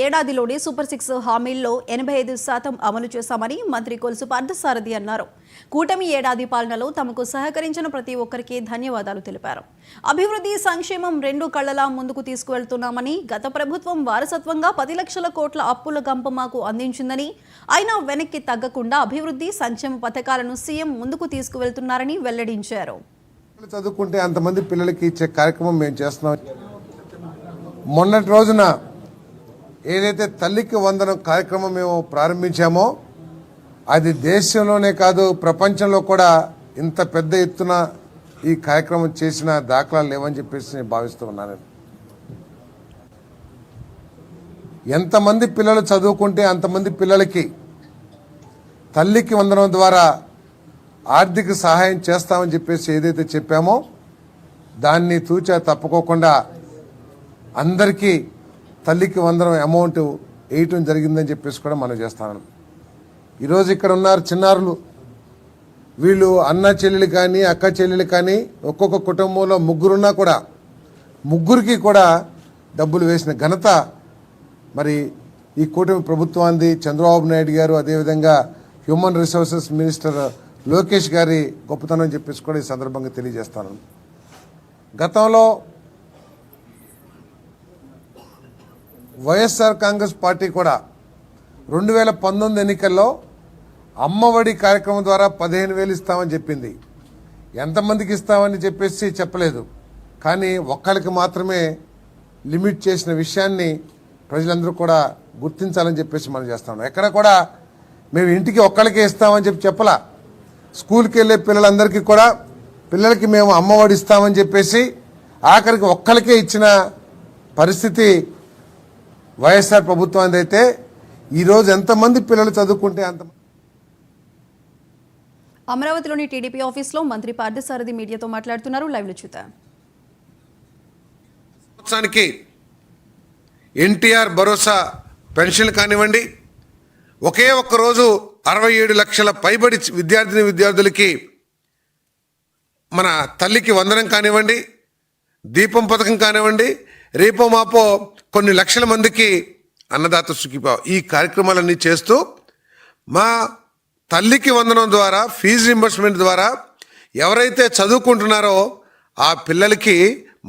ఏడాదిలోనే సూపర్ 6 హామీల్లో 85% అమలు చేశామని మంత్రి కొలుసు పార్థసారథి అన్నారు. కూటమి ఏడాది పాలనలో తమకు సహకరించిన ప్రతి ఒక్కరికి ధన్యవాదాలు తెలిపారు. అభివృద్ధి సంక్షేమం రెండు కళ్లలా ముందుకు తీసుకువెళ్తున్నామని, గత ప్రభుత్వం వారసత్వంగా 10 లక్షల కోట్ల అప్పుల గంప మాకు అందించిందని, అయినా వెనక్కి తగ్గకుండా అభివృద్ధి సంక్షేమ పథకాలను సీఎం ముందుకు తీసుకువెళ్తున్నారని వెల్లడించారు. చదువుకుంటే అంతమంది పిల్లలకి ఇచ్చే కార్యక్రమం మేము చేస్తున్నాం. మొన్నటి రోజున ఏదైతే తల్లికి వందనం కార్యక్రమం మేము ప్రారంభించామో అది దేశంలోనే కాదు ప్రపంచంలో కూడా ఇంత పెద్ద ఎత్తున ఈ కార్యక్రమం చేసిన దాఖలాలు లేవని చెప్పేసి నేను భావిస్తూ ఉన్నాను. ఎంతమంది పిల్లలు చదువుకుంటే అంతమంది పిల్లలకి తల్లికి వందనం ద్వారా ఆర్థిక సహాయం చేస్తామని చెప్పేసి ఏదైతే చెప్పామో దాన్ని తూచా తప్పుకోకుండా అందరికీ తల్లికి వందనం అమౌంట్ వేయటం జరిగిందని చెప్పేసి కూడా మనం చేస్తాను. ఈరోజు ఇక్కడ ఉన్నారు చిన్నారులు, వీళ్ళు అన్న చెల్లెలు కానీ అక్క చెల్లెలు కానీ ఒక్కొక్క కుటుంబంలో ముగ్గురున్నా కూడా ముగ్గురికి కూడా డబ్బులు వేసిన ఘనత మరి ఈ కూటమి ప్రభుత్వాన్ని, చంద్రబాబు నాయుడు గారు, అదేవిధంగా హ్యూమన్ రిసోర్సెస్ మినిస్టర్ లోకేష్ గారి గొప్పతనం అని చెప్పేసి కూడా ఈ సందర్భంగా తెలియజేస్తాను. గతంలో వైఎస్ఆర్ కాంగ్రెస్ పార్టీ కూడా 2019 ఎన్నికల్లో అమ్మఒడి కార్యక్రమం ద్వారా 15,000 ఇస్తామని చెప్పింది. ఎంతమందికి ఇస్తామని చెప్పేసి చెప్పలేదు, కానీ ఒక్కరికి మాత్రమే లిమిట్ చేసిన విషయాన్ని ప్రజలందరూ కూడా గుర్తించాలని చెప్పేసి మనం చేస్తాం. ఎక్కడ కూడా మేము ఇంటికి ఒక్కరికే ఇస్తామని చెప్పలా. స్కూల్కి వెళ్ళే పిల్లలందరికీ కూడా పిల్లలకి మేము అమ్మఒడి ఇస్తామని చెప్పేసి ఆఖరికి ఒక్కరికే ఇచ్చిన పరిస్థితి వైఎస్ఆర్ ప్రభుత్వానికి. అయితే ఈరోజు ఎంతమంది పిల్లలు చదువుకుంటే అంత. అమరావతిలోని టీడీపీ ఆఫీస్లో మంత్రి పార్థసారథి మీడియాతో మాట్లాడుతున్నారు. లైవ్లో చూద్దాం. సంవత్సరానికి ఎన్టీఆర్ భరోసా పెన్షన్ కానివ్వండి, ఒకే ఒక్క రోజు 67 లక్షల పైబడి విద్యార్థులకి మన తల్లికి వందనం కానివ్వండి, దీపం పథకం కానివ్వండి, రేపో మాపో కొన్ని లక్షల మందికి అన్నదాత సుఖీభావ ఈ కార్యక్రమాలన్నీ చేస్తూ మా తల్లికి వందనం ద్వారా, ఫీజు రింబర్స్మెంట్ ద్వారా ఎవరైతే చదువుకుంటున్నారో ఆ పిల్లలకి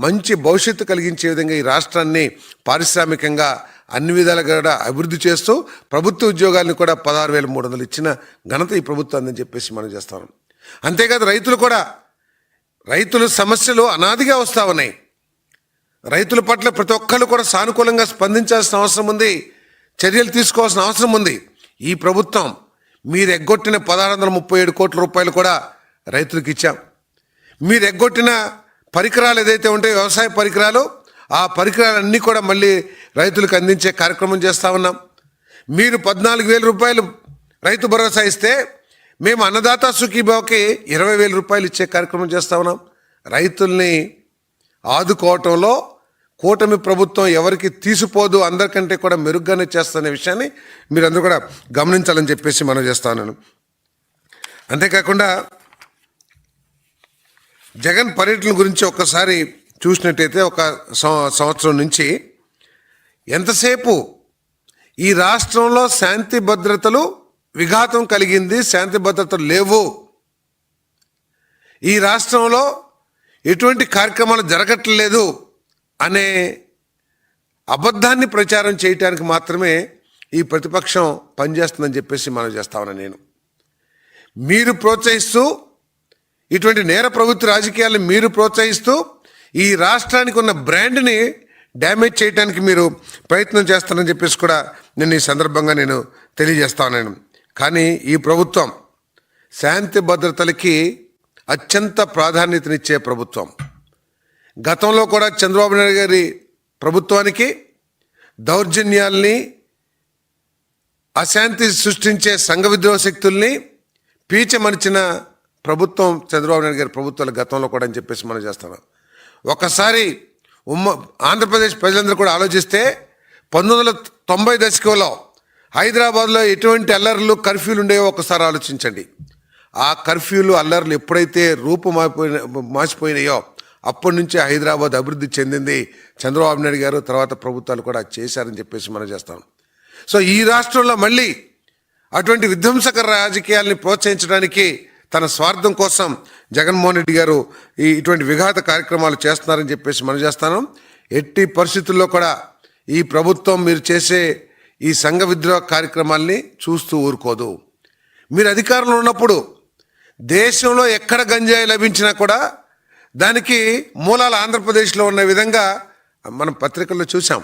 మంచి భవిష్యత్తు కలిగించే విధంగా ఈ రాష్ట్రాన్ని పారిశ్రామికంగా అన్ని విధాలుగా కూడా అభివృద్ధి చేస్తూ ప్రభుత్వ ఉద్యోగాలను కూడా 16,300 ఇచ్చిన ఘనత ఈ ప్రభుత్వాన్ని చెప్పేసి మనం చేస్తాం. అంతేకాదు రైతుల సమస్యలు అనాదిగా వస్తూ ఉన్నాయి. రైతుల పట్ల ప్రతి ఒక్కళ్ళు కూడా సానుకూలంగా స్పందించాల్సిన అవసరం ఉంది, చర్యలు తీసుకోవాల్సిన అవసరం ఉంది. ఈ ప్రభుత్వం మీరు ఎగ్గొట్టిన 1,637 కోట్ల రూపాయలు కూడా రైతులకు ఇచ్చాం. మీరు ఎగ్గొట్టిన పరికరాలు ఏదైతే ఉంటాయో వ్యవసాయ పరికరాలు, ఆ పరికరాలన్నీ కూడా మళ్ళీ రైతులకు అందించే కార్యక్రమం చేస్తూ ఉన్నాం. మీరు 14,000 రూపాయలు రైతు భరోసా ఇస్తే మేము అన్నదాత సుఖీభావకి 20,000 రూపాయలు ఇచ్చే కార్యక్రమం చేస్తూ ఉన్నాం. రైతుల్ని ఆదుకోవటంలో కూటమి ప్రభుత్వం ఎవరికి తీసిపోదు, అందరికంటే కూడా మెరుగ్గానే చేస్తున్న విషయాన్ని మీరందరూ కూడా గమనించాలని చెప్పేసి మనం చేస్తా ఉన్నాను. అంతేకాకుండా జగన్ పర్యటన గురించి ఒక్కసారి చూసినట్టయితే ఒక సంవత్సరం నుంచి ఎంతసేపు ఈ రాష్ట్రంలో శాంతి భద్రతలు విఘాతం కలిగింది, శాంతి భద్రతలు లేవు, ఈ రాష్ట్రంలో ఎటువంటి కార్యక్రమాలు జరగట్లేదు అనే అబద్ధాన్ని ప్రచారం చేయడానికి మాత్రమే ఈ ప్రతిపక్షం పనిచేస్తుందని చెప్పేసి మనం చేస్తా ఉన్నాను. నేను మీరు ప్రోత్సహిస్తూ ఇటువంటి నేర ప్రవృత్తి రాజకీయాలను మీరు ప్రోత్సహిస్తూ ఈ రాష్ట్రానికి ఉన్న బ్రాండ్ని డ్యామేజ్ చేయడానికి మీరు ప్రయత్నం చేస్తారని చెప్పేసి కూడా నేను ఈ సందర్భంగా నేను తెలియజేస్తా ఉన్నాను. కానీ ఈ ప్రభుత్వం శాంతి భద్రతలకి అత్యంత ప్రాధాన్యతనిచ్చే ప్రభుత్వం. గతంలో కూడా చంద్రబాబు నాయుడు గారి ప్రభుత్వానికి దౌర్జన్యాల్ని, అశాంతి సృష్టించే సంఘ విద్రోహ శక్తుల్ని పీచమరిచిన ప్రభుత్వం చంద్రబాబు నాయుడు గారి ప్రభుత్వాలు గతంలో కూడా అని చెప్పేసి మనం చేస్తున్నాం. ఒకసారి ఆంధ్రప్రదేశ్ ప్రజలందరూ కూడా ఆలోచిస్తే 1990 దశకంలో హైదరాబాద్లో ఎటువంటి అల్లర్లు, కర్ఫ్యూలు ఉండేవో ఒకసారి ఆలోచించండి. ఆ కర్ఫ్యూలు, అల్లర్లు ఎప్పుడైతే మాసిపోయినాయో అప్పటి నుంచి హైదరాబాద్ అభివృద్ధి చెందింది చంద్రబాబు నాయుడు గారు, తర్వాత ప్రభుత్వాలు కూడా చేశారని చెప్పేసి మనం చేస్తాం. సో ఈ రాష్ట్రంలో మళ్ళీ అటువంటి విధ్వంసకర రాజకీయాల్ని ప్రోత్సహించడానికి తన స్వార్థం కోసం జగన్మోహన్ రెడ్డి గారు ఇటువంటి విఘాత కార్యక్రమాలు చేస్తున్నారని చెప్పేసి మనం చేస్తాను. ఎట్టి పరిస్థితుల్లో కూడా ఈ ప్రభుత్వం మీరు చేసే ఈ సంఘ విద్రోహ కార్యక్రమాల్ని చూస్తూ ఊరుకోదు. మీరు అధికారంలో ఉన్నప్పుడు దేశంలో ఎక్కడ గంజాయి లభించినా కూడా దానికి మూలాలు ఆంధ్రప్రదేశ్లో ఉన్న విధంగా మనం పత్రికల్లో చూసాం.